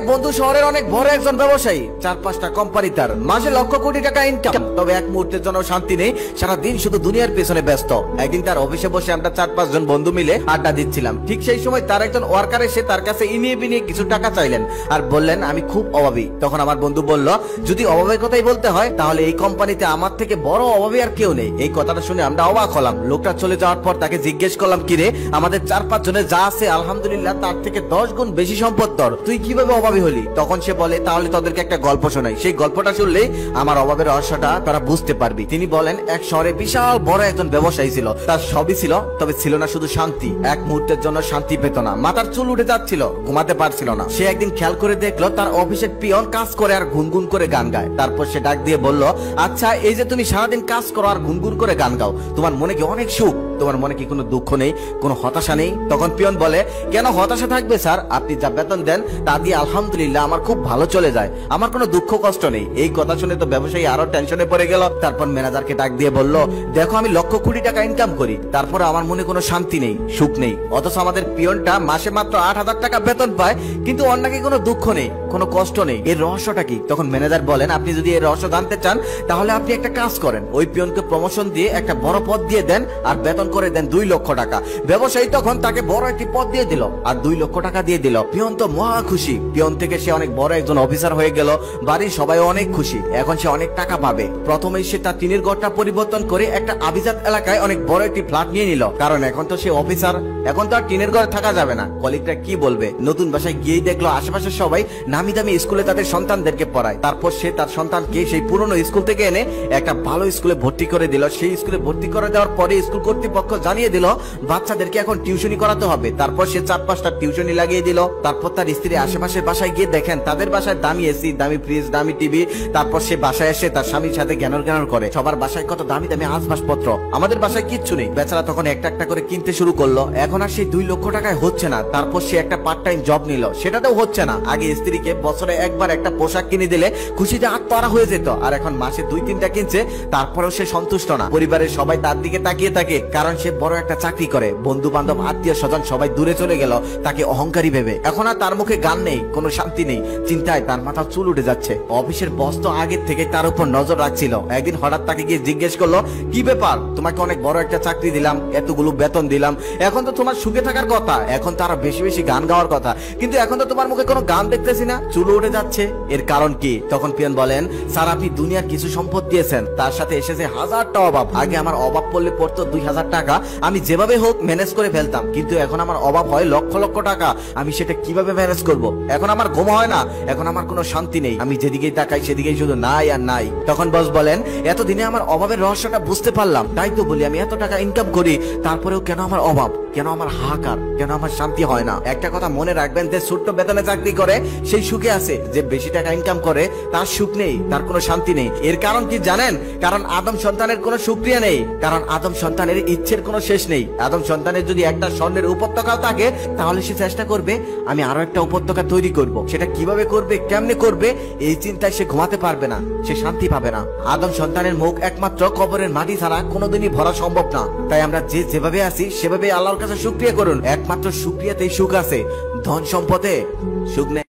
বন্ধু শহরের অনেক বড় একজন ব্যবসায়ী, 4-5টা কোম্পানি, তার মাসে লক্ষ কোটি টাকা ইনকাম, তবে এক মুহূর্তের জন্য শান্তি নেই। সারাদিন শুধু দুনিয়ার পেছনে ব্যস্ত। একদিন তার অফিসে বসে আমরা 4-5 জন বন্ধু মিলে আড্ডা দিচ্ছিলাম। ঠিক সেই সময় তার একজন ওয়ার্কার এসে তার কাছে ইনিয়ে বিনিয়ে কিছু টাকা চাইলেন আর বললেন আমি খুব অভাবী। তখন আমার বন্ধু বলল, যদি অভাবের কথাই বলতে হয় তাহলে এই কোম্পানিতে আমার থেকে বড় অভাবী আর কেউ নেই। এই কথাটা শুনে আমরা অবাক হলাম। লোকটা চলে যাওয়ার পর তাকে জিজ্ঞেস করলাম, কিরে আমাদের 4-5 জনের যা আছে আলহামদুলিল্লাহ তার থেকে 10 গুণ বেশি সম্পদ তোর, তুই কিভাবে অভাবী হলি? তখন সে বলে, তাহলে তোদেরকে একটা গল্প শোনাই, সেই গল্পটা শুনলেই আমার অভাবের রহস্যটা তারা বুঝতে পারবি। তিনি বলেন, এক শহরে বিশাল বড় একজন ব্যবসায়ী ছিল, তার সবই ছিল, তবে ছিল না শুধু শান্তি। এক মুহূর্তের জন্য শান্তি পেত না, মাথার চুল উঠে যাচ্ছিল, ঘুমাতে পারছিল না। সে একদিন খেয়াল করে দেখলো তার অফিসের পিয়ন কাজ করে আর গুনগুন করে গান গায়। তারপর সে ডাক দিয়ে বলল, আচ্ছা এই যে তুমি সারাদিন কাজ করো আর গুনগুন করে গান গাও, তোমার মনে কি অনেক সুখ? তোমার মনে কি কোনো দুঃখ নেই, কোনো হতাশা নেই? তখন পিয়ন বলে, কেন হতাশা থাকবে স্যার, আপনি যা বেতন দেন তা দিয়ে আলহামদুলিল্লাহ আমার খুব ভালো চলে যায়, আমার কোনো দুঃখ কষ্ট নেই। এই কথা শুনে তো ব্যবসায়ী আরো টেনশনে পড়ে গেল। তারপর ম্যানেজারকে ডাক দিয়ে বলল, দেখো আমি লক্ষ কোটি টাকা ইনকাম করি, তারপর আমার মনে কোনো শান্তি নেই, সুখ নেই, অথচ আমাদের পিয়নটা মাসে মাত্র 8,000 টাকা বেতন পায়, কিন্তু ওর নাকি কোনো দুঃখ নেই, কোনো কষ্ট নেই। এর রহস্যটা কি? তখন ম্যানেজার বলেন, আপনি যদি এর রহস্য জানতে চান তাহলে আপনি একটা কাজ করেন, ওই পিয়নকে প্রমোশন দিয়ে একটা বড় পদ দিয়ে দেন আর বেতন করে দেন 2 লক্ষ টাকা। ব্যবসায়ী তখন তাকে বড় একটি পদ দিয়ে দিল আর 2 লক্ষ টাকা দিয়ে দিল। পিয়ন তো মহা খুশি, পিয়ন থেকে সে অনেক বড় একজন অফিসার হয়ে গেল, বাড়ির সবাই অনেক খুশি, এখন সে অনেক টাকা পাবে। প্রথমেই সে তার টিনের ঘরটা পরিবর্তন করে একটা আভিজাত এলাকায় অনেক বড় একটি ফ্ল্যাট নিয়ে নিল, কারণ এখন তো সে অফিসার, এখন তো আর টিনের ঘরে থাকা যাবে না। কলিগরা কি বলবে? নতুন বাসায় গিয়েই দেখলো আশেপাশে সবাই নামি দামি স্কুলে তাদের সন্তানদেরকে পড়ায়। তারপর সে তার সন্তানকে সেই পুরনো স্কুল থেকে এনে একটা ভালো স্কুলে ভর্তি করে দিল। সেই স্কুলে ভর্তি করে দেওয়ার পরে স্কুল কর্তৃপক্ষ জানিয়ে দিল বাচ্চাদেরকে এখন টিউশনি করাতে হবে। তারপর সে 4-5টা টিউশনি লাগিয়ে দিল। তারপর তার স্ত্রী আশেপাশের বাসায় গিয়ে দেখেন তাদের বাসায় দামি এসি, দামি ফ্রিজ, দামি টিভি। তারপর সে বাসায় এসে তার স্বামীর সাথে জ্ঞান করে সবার বাসায় কত দামি দামি আসবাবপত্র, আমাদের বাসায় কিচ্ছু নেই। বেচারা তখন একটা একটা করে কিনতে শুরু করলো। এখন আর সেই 2 লক্ষ টাকায় হচ্ছে না। তারপর সে একটা পার্ট টাইম জব নিল, সেটাতেও হচ্ছে না। আগে স্ত্রীকে বছরে একবার একটা পোশাক কিনে দিলে খুশিতে আত্মহারা হয়ে যেত, আর এখন মাসে 2-3টা কিনছে, তারপরেও সে সন্তুষ্ট না। পরিবারের সবাই তার দিকে তাকিয়ে থাকে, কারণ সে বড় একটা চাকরি করে। বন্ধু বান্ধব আত্মীয় স্বজন সবাই দূরে চলে গেল তাকে অহংকারী ভেবে। এখন আর তার মুখে গান নেই, কোনো শান্তি নেই, চিন্তায় তার মাথা চুল উঠে যাচ্ছে। অফিসের বস তো আগের থেকে তার উপর নজর রাখছিল। একদিন হঠাৎ তাকে গিয়ে জিজ্ঞেস করলো, কি ব্যাপার, তোমাকে অনেক বড় একটা চাকরি দিলাম, এতগুলো বেতন দিলাম, এখন তো তোমার সুখে থাকার কথা, এখন তো আরো বেশি বেশি গান গাওয়ার কথা, কিন্তু এখন তো তোমার মুখে কোনো গান দেখতেছি না, চুল উঠে যাচ্ছে, এর কারণ কি? তখন পিয়ন বলেন, স্যার আপনি দুনিয়ার কিছু সম্পদ দিয়েছেন, তার সাথে এসেছে 1000টা অভাব। আগে আমার অভাব পড়লে পড়তো 2000 টাকা, আমি যেভাবে হোক ম্যানেজ করে ফেলতাম, কিন্তু এখন আমার অভাব হয় লক্ষ লক্ষ টাকা, আমি সেটা কিভাবে ম্যানেজ করব? এখন আমার ঘুম হয় না, এখন আমার কোনো শান্তি নেই, আমি যেদিকেই তাকাই সেদিকেই শুধু নাই আর নাই। তখন বস বলেন, এতদিনে আমার অভাবের রহস্যটা বুঝতে পারলাম, তাই তো বলি আমি এত টাকা ইনকাম করি, তারপরেও কেন আমার অভাব, কেন আমার হাহাকার, কেন আমার শান্তি হয় না? একটা কথা মনে রাখবেন, যে ছোট্ট বেতনে চাকরি করে সেই সুখে আছে, যে বেশি টাকা ইনকাম করে তার সুখ নেই, তার কোনো শান্তি নেই। এর কারণ কি জানেন? কারণ আদম সন্তানের কোনো সুক্রিয়া নেই, কারণ আদম সন্তানের ইচ্ছের কোনো শেষ নেই। আদম সন্তানের যদি একটা স্বর্ণের উপত্যকাও থাকে তাহলে সে চেষ্টা করবে আমি আরো একটা উপত্যকা তৈরি করব। সেটা কিভাবে করবে, কেমনে করবে, এই চিন্তায় সে ঘুমাতে পারবে না, সে শান্তি পাবে না। আদম সন্তানের মুখ একমাত্র কবরের মাটি ছাড়া কোনোদিনই ভরা সম্ভব না। তাই আমরা যে যেভাবে আছি সেভাবে আল্লাহর কাছে শুকরিয়া করুন, একমাত্র শুকরিয়াতেই সুখ আছে, ধন সম্পদে সুখ নেই।